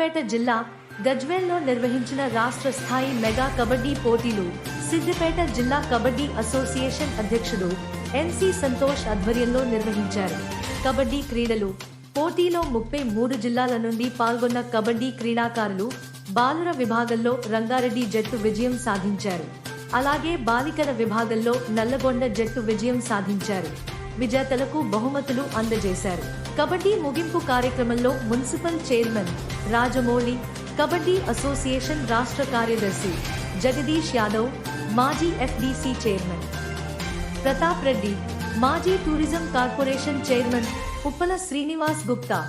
సిద్దిపేట జిల్లా గజ్వేల్లో నిర్వహించిన రాష్ట్ర స్థాయి మెగా కబడ్డీ పోటీలు సిద్దిపేట జిల్లా కబడ్డీ అసోసియేషన్ అధ్యక్షుడు ఎన్సి సంతోష్ ఆధ్వర్యంలో నిర్వహించారు. కబడ్డీ క్రీడలు పోటీలో 33 జిల్లాల నుండి పాల్గొన్న కబడ్డీ క్రీడాకారులు బాలుర విభాగంలో రంగారెడ్డి జట్టు విజయం సాధించారు. అలాగే బాలికల విభాగంలో నల్లగొండ జట్టు విజయం సాధించారు. విజేతలకు బహుమతులు అందజేశారు. కబడ్డీ ముగింపు కార్యక్రమంలో municipal chairman Rajamouli, kabaddi association రాష్ట్ర కార్యదర్శి జగదీష్ యాదవ్, మాజీ ఎఫ్డిసి చైర్మన్ ప్రతాప్ రెడ్డి, మాజీ tourism corporation chairman Uppala Srinivas Gupta,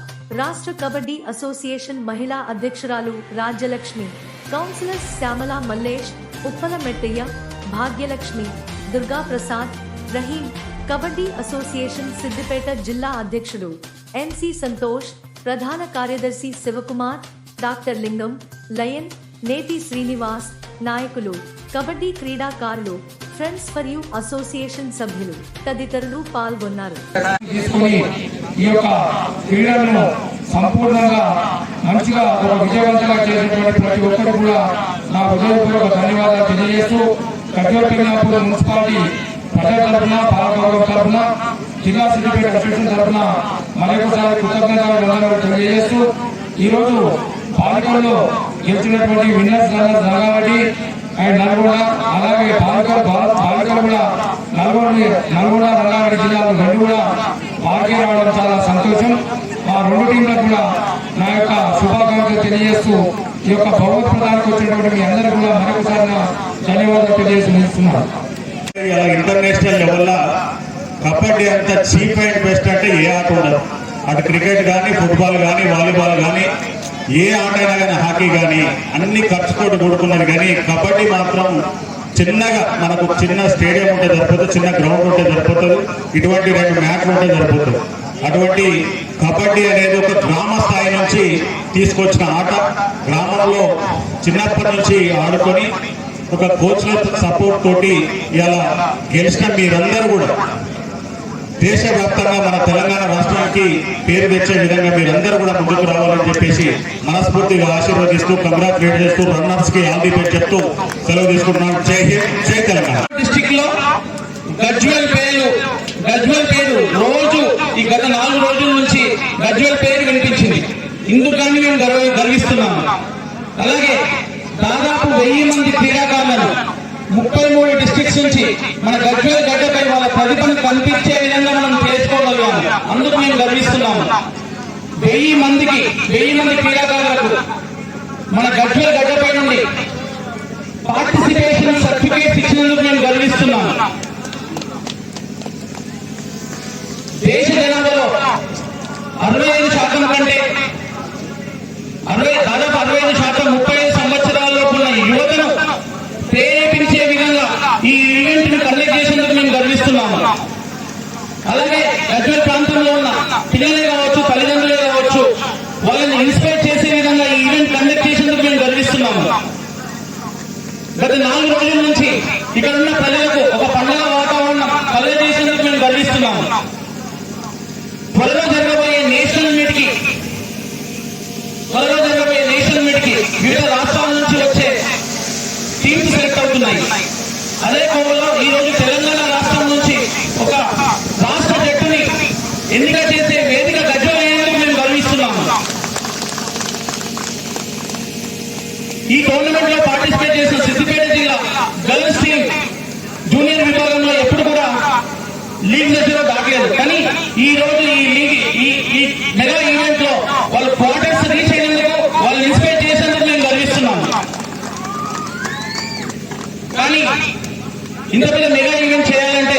రాష్ట్ర కబడ్డీ అసోసియేషన్ మహిళా అధ్యక్షురాలు రాజ్యలక్ష్మి, కౌన్సిలర్స్ శ్యామల మల్లేష్, ఉప్పల మెట్టయ్య, భాగ్యలక్ష్మి, దుర్గా ప్రసాద్, రహీం, కబడ్డీ అసోసియేషన్ సిద్దిపేట జిల్లా అధ్యక్షుడు ఎన్సి సంతోష్, ప్రధాన కార్యదర్శి శివకుమార్, డాక్టర్ లింగం, లయన్, నేతి శ్రీనివాస్, నాయకులు, కబడ్డీ క్రీడాకారులు, ఫ్రెండ్స్ ఫర్ యూ అసోసియేషన్ సభ్యులు తదితరులు పాల్గొన్నారు. సంపూర్ణంగా మంచిగా ఒక విజయవంతంగా చేసినటువంటి ప్రతి ఒక్కరు కూడా నా హృదయపూర్వక ధన్యవాదాలు తెలియజేస్తూ కట్టివెట్టినప్పుడు మున్సిపాలిటీ ప్రజల తరఫున, పాలకవర్గం తరఫున, జిల్లా సిద్దిపేట అసోసియేషన్ తరఫున మరొకసారి కృతజ్ఞతలు తెలియజేస్తూ ఈరోజు బాలికల్లో గెలిచినటువంటి విన్నర్స్ రంగారెడ్డి అండ్ నల్గొండ, అలాగే బాలికలు కూడా నల్గొండ రంగారెడ్డి జిల్లాలో రెండు కూడా బాగా రావడం చాలా సంతోషం. ఆ రెండు టీంలకు కూడా నా యొక్క శుభాకాంక్షలు తెలియజేస్తూ ఈ యొక్క భగవత్ప్రదానికి వచ్చినటువంటి మీ అందరూ కూడా మరొకసారి ధన్యవాదాలు తెలియజేస్తున్నాను. ఇంటర్నేషనల్ లెవెల్లో కబడ్డీ అంత చీప్ అండ్ బెస్ట్ అంటే ఏ ఆట ఉండదు. అటు క్రికెట్ కానీ, ఫుట్బాల్ కానీ, వాలీబాల్ కానీ, ఏ ఆట అయినా కానీ, హాకీ కానీ అన్ని ఖర్చుతోటి కూడుకున్నది. కానీ కబడ్డీ మాత్రం చిన్నగా మనకు చిన్న స్టేడియం ఉంటే సరిపోతుంది, చిన్న గ్రౌండ్ ఉంటే సరిపోతుంది, ఇటువంటి 2 మ్యాచ్లు ఉంటే సరిపోతుంది. అటువంటి కబడ్డీ అనేది ఒక గ్రామ స్థాయి నుంచి తీసుకొచ్చిన ఆట. గ్రామంలో చిన్నప్పటి నుంచి ఆడుకొని ఒక కోచ్ల సపోర్ట్ తోటి ఇలా గెలిచిన మీరందరూ కూడా దేశవ్యాప్తంగా మన తెలంగాణ రాష్ట్రానికి పేరు తెచ్చే విధంగా మీరందరూ కూడా ముందుకు రావాలని చెప్పేసి మనస్ఫూర్తిగా ఆశీర్వదిస్తూ, కంగ్రాచులేట్ చేస్తూ, రన్నర్స్ కి ఆల్ ది బెస్ట్ చెప్తూ సెలవు తీసుకుంటున్నాను. జై హింద్, జై తెలంగాణ. డిస్ట్రిక్ట్ లో గజ్వేల్ పేరు రోజు ఈ గత 4 రోజుల నుంచి గజ్వేల్ పేరు వినిపించింది. ఇందుకని మేము గర్విస్తున్నాము. అలాగే దాదాపు 1000 మంది క్రీడాకారులను 33 డిస్ట్రిక్ట్స్ నుంచి మన గజ్వేల్ గడ్డపై వాళ్ళ ప్రతిభను కనిపించే విధంగా మనం చేసుకోగలిగాము. అందుకు మేము గర్విస్తున్నాము. 1000 మంది క్రీడాకారులకు మన గజ్వేల్ గడ్డపై నుండి పార్టిసిపేషన్ సర్టిఫికేట్స్ ఇచ్చినందుకు మేము గర్విస్తున్నాము. దేశ జనాభాలో 65% కంటే దాదాపు 65% 35 సంవత్సరాల్లోపు ఉన్న యువతను ప్రేరేపించే విధంగా ఈ ఈవెంట్ ను కండక్ట్ చేసేందుకు మేము గర్విస్తున్నాము. అలాగే గజ్వేల్ ప్రాంతంలో ఉన్న పిల్లలే కావచ్చు, తల్లిదండ్రులే కావచ్చు, వాళ్ళని ఇన్స్పైర్ చేసే విధంగా ఈ ఈవెంట్ కండక్ట్ చేసేందుకు మేము గర్విస్తున్నాము. గత 4 రోజుల నుంచి ఇక్కడ ఉన్న ప్రజలకు ఒక పండుగ వాతావరణం కలుగజేసేందుకు మేము గర్విస్తున్నాము. త్వరలో జరగబోయే నేషనల్ మీట్ కి వివిధ రాష్ట్రాల నుంచి వచ్చే టీమ్స్ సెలెక్ట్ అవుతున్నాయి. అదే కోవలో ఈ రోజు తెలంగాణ రాష్ట్రం నుంచి ఒక రాష్ట్ర జట్టుని ఎన్నిక చేసే వేదిక గజ్వేల్ అయ్యేందుకు మేము గర్విస్తున్నాము. ఈ టోర్నమెంట్ లో పార్టిసిపేట్ చేసిన సిద్దిపేట జిల్లా గర్ల్స్ టీం జూనియర్ విభాగంలో ఎప్పుడు కూడా లీగ్ దశలో దాటలేదు. కానీ ఈ రోజు ఈ మెగా ఈవెంట్ లో వాళ్ళు క్వార్టర్స్ రీచ్ అయినందుకు, వాళ్ళు ఇన్స్పైర్ చేసేందుకు మేము గర్విస్తున్నాము. కానీ ఇంత పెద్ద మెగా ఈవెంట్ చేయాలంటే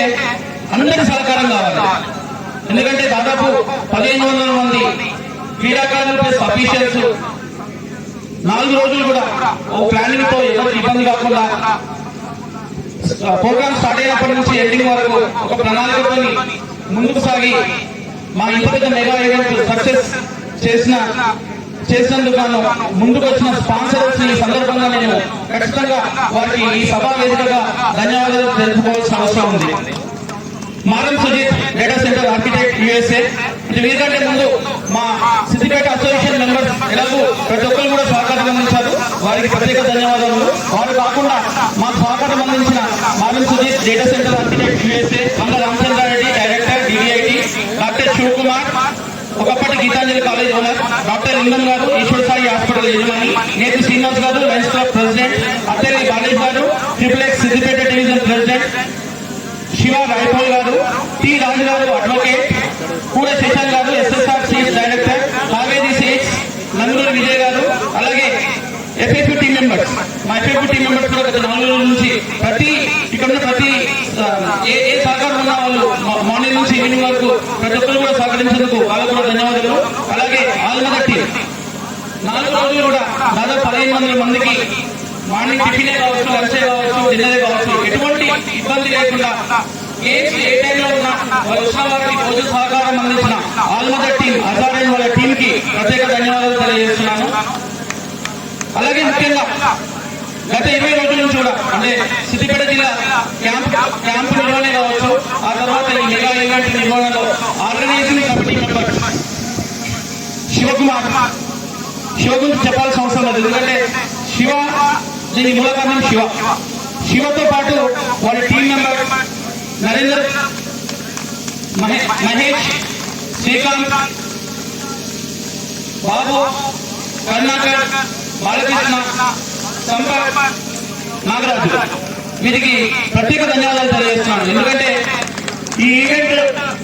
అందరి సహకారం కావాలి. ఎందుకంటే దాదాపు 1500 మంది క్రీడాకారులు ప్లస్ అఫీషియల్స్ 4 రోజులు కూడా ఓ ప్లానింగ్ తో ఎవరికి ఇబ్బంది కాకుండా ప్రోగ్రామ్ స్టార్ట్ అయినప్పటి నుంచి ఎండింగ్ వరకు ఒక ప్రణాళికతో ముందుకు సాగి మా ఇంత పెద్ద మెగా ఈవెంట్ సక్సెస్ చేసినందుకు ముందుకు వచ్చిన స్పాన్సర్స్ ఈ సందర్భంగా నేను ఖచ్చితంగా వారికి ఈ సభా వేదికగా ధన్యవాదాలు తెలుపుకోవాల్సిన అవసరం ఉంది. Maram Sujith, data centre architect USA. వీరికంటే ముందు మా సిద్దిపేట అసోసియేషన్ మెంబర్స్ ఎలాగో ప్రతి ఒక్కరు కూడా సహకారం అందించారు, వారికి ప్రత్యేక ధన్యవాదాలు. వారు కాకుండా మాకు సహకారం అందించిన Mavin Sujith data centre architect USA, Manga Ramachandra Reddy director DDIT, doctor Shivakumar ఒకప్పటి గీతాంజలి కాలేజ్ ఓనర్, డాక్టర్ లింగం గారు ఈశ్వర సాయి హాస్పిటల్ యజమాని, Neti Srinivas garu lions club president, Attelli Balesh garu XXX Siddipet division president, Shiva Rayapal garu, T Raju garu advocate, కూడ Shashank garu SSRC director, Kaveri seeds, Nanduri Vijay garu, అలాగే FFU టీమ్ మెంబర్స్. మా FFU టీమ్ మెంబర్స్ కూడా గత 4 రోజుల నుంచి ఇక్కడ ఉన్న ప్రతి ఏ సహకారం ఉన్న వాళ్ళు మార్నింగ్ నుంచి ఈవినింగ్ వరకు ప్రతి ఒక్కరు కూడా సహకరించేందుకు వాళ్ళకు కూడా ధన్యవాదాలు. అలాగే ఆల్మదర్ టీం 4 రోజులు కూడా దాదాపు 1500 మందికి మార్నింగ్ టిఫినే కావచ్చు, లంచే కావచ్చు, డిన్నరే కావచ్చు, ఎటువంటి ఇబ్బంది లేకుండా ఏ టైంలో ఉన్నా వాళ్ళు వచ్చిన వారికి భోజన సహకారం అందించిన ఆల్మదర్ టీం, అజారెన్ వాళ్ళ టీం కి ప్రత్యేక ధన్యవాదాలు తెలియజేస్తున్నాను. అలాగే ముఖ్యంగా గత 20 రోజుల నుంచి కూడా అంటే సిద్దిపేట జిల్లా క్యాంపు నిర్వహణ కావచ్చు, ఆ తర్వాత ఈ మెగా ఈవెంట్ నిర్వహణలో organising committee member Shivakumar, Shiva గురించి చెప్పాల్సిన అవసరం లేదు, ఎందుకంటే శివ దీని మూల కారణం శివతో పాటు వాళ్ళ టీం మెంబర్ నరేందర్, మహేష్, శ్రీకాంత్, బాబు, కర్ణాకర్, బాలకృష్ణ, సంపత్, నాగరాజు, వీరికి ప్రత్యేక ధన్యవాదాలు తెలియజేస్తున్నాను. ఎందుకంటే ఈ ఈవెంట్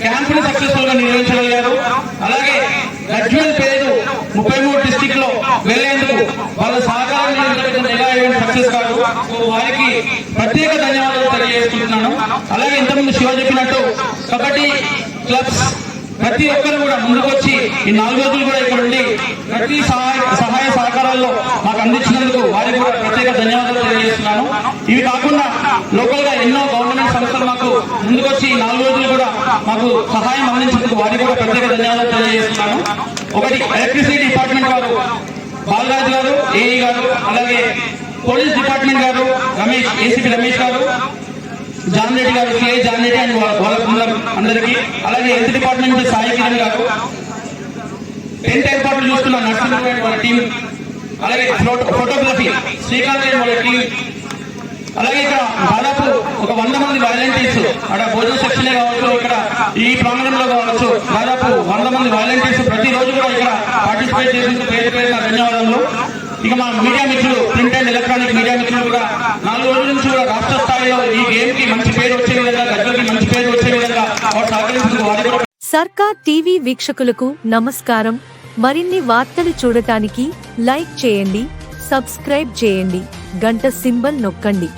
క్యాంపుని సక్సెస్ఫుల్ గా నిర్వహించగలిగారు. అలాగే గజ్వేల్ పేరు 33 డిస్టిక్ లో వెళ్లేందుకు వాళ్ళ సహకారం మెగా ఈవెంట్ సక్సెస్ కాదు. వారికి ప్రత్యేక ధన్యవాదాలు తెలియజేస్తున్నాను. అలాగే ఇంతకుముందు శివ చెప్పినట్టు కబడ్డీ క్లబ్స్ ప్రతి ఒక్కరు కూడా ముందుకొచ్చి ఈ 4 రోజులు కూడా ఇక్కడ ఉండి ప్రతి సహాయ సహకారాల్లో మాకు అందించినందుకు వారికి కూడా ప్రత్యేక ధన్యవాదాలు తెలియజేస్తున్నాను. ఇవి కాకుండా లోకల్ గా ఎన్నో గవర్నమెంట్ సంస్థలు మాకు ముందుకొచ్చి 4 రోజులు కూడా మాకు సహాయం అందించినందుకు వారికి కూడా ప్రత్యేక ధన్యవాదాలు తెలియజేస్తున్నాను. ఒకటి ఎలక్ట్రిసిటీ డిపార్ట్మెంట్ వారు బాలరాజు గారు, ఏఈ గారు, అలాగే పోలీస్ డిపార్ట్మెంట్ గారు రమేష్, ACP రమేష్ గారు, జాన్ రెడ్డి గారు, సిఐ జాన్ రెడ్డి అండ్ వాళ్ళ బృందం అందరికీ, అలాగే హెల్త్ డిపార్ట్మెంట్ సాయి కిరణ్ గారు, టెంట్ ఏర్పాట్లు చూస్తున్న నర్సింగ్ వాళ్ళ టీం, అలాగే ఫోటోగ్రఫీ శ్రీకాంత్ వాళ్ళ టీం, అలాగే ఇక్కడ దాదాపు ఒక 100 మంది వాలంటీర్స్ అక్కడ భోజన సెక్షనే కావచ్చు, ఇక్కడ ఈ ప్రాంగణంలో కావచ్చు, దాదాపు 100 మంది వాలంటీర్స్ ప్రతిరోజు కూడా ఇక్కడ పార్టిసిపేట్ చేసేందుకు పేరు ధన్యవాదాలు. ఇక మా మీడియా మిత్రులు, ప్రింట్ అండ్ ఎలక్ట్రానిక్ మీడియా మిత్రులు కూడా 4 రోజుల నుంచి కూడా రాష్ట్ర స్థాయిలో ఈ గేమ్ కి మంచి పేరు వచ్చే విధంగా, గజ్వేల్కి మంచి పేరు వచ్చే విధంగా వారు సహకరించేందుకు వారి కూడా. సర్కార్ టీవీ వీక్షకులకు నమస్కారం. మరిన్ని వార్తలు చూడటానికి లైక్ చేయండి, సబ్స్క్రైబ్ చేయండి, గంట సింబల్ నొక్కండి.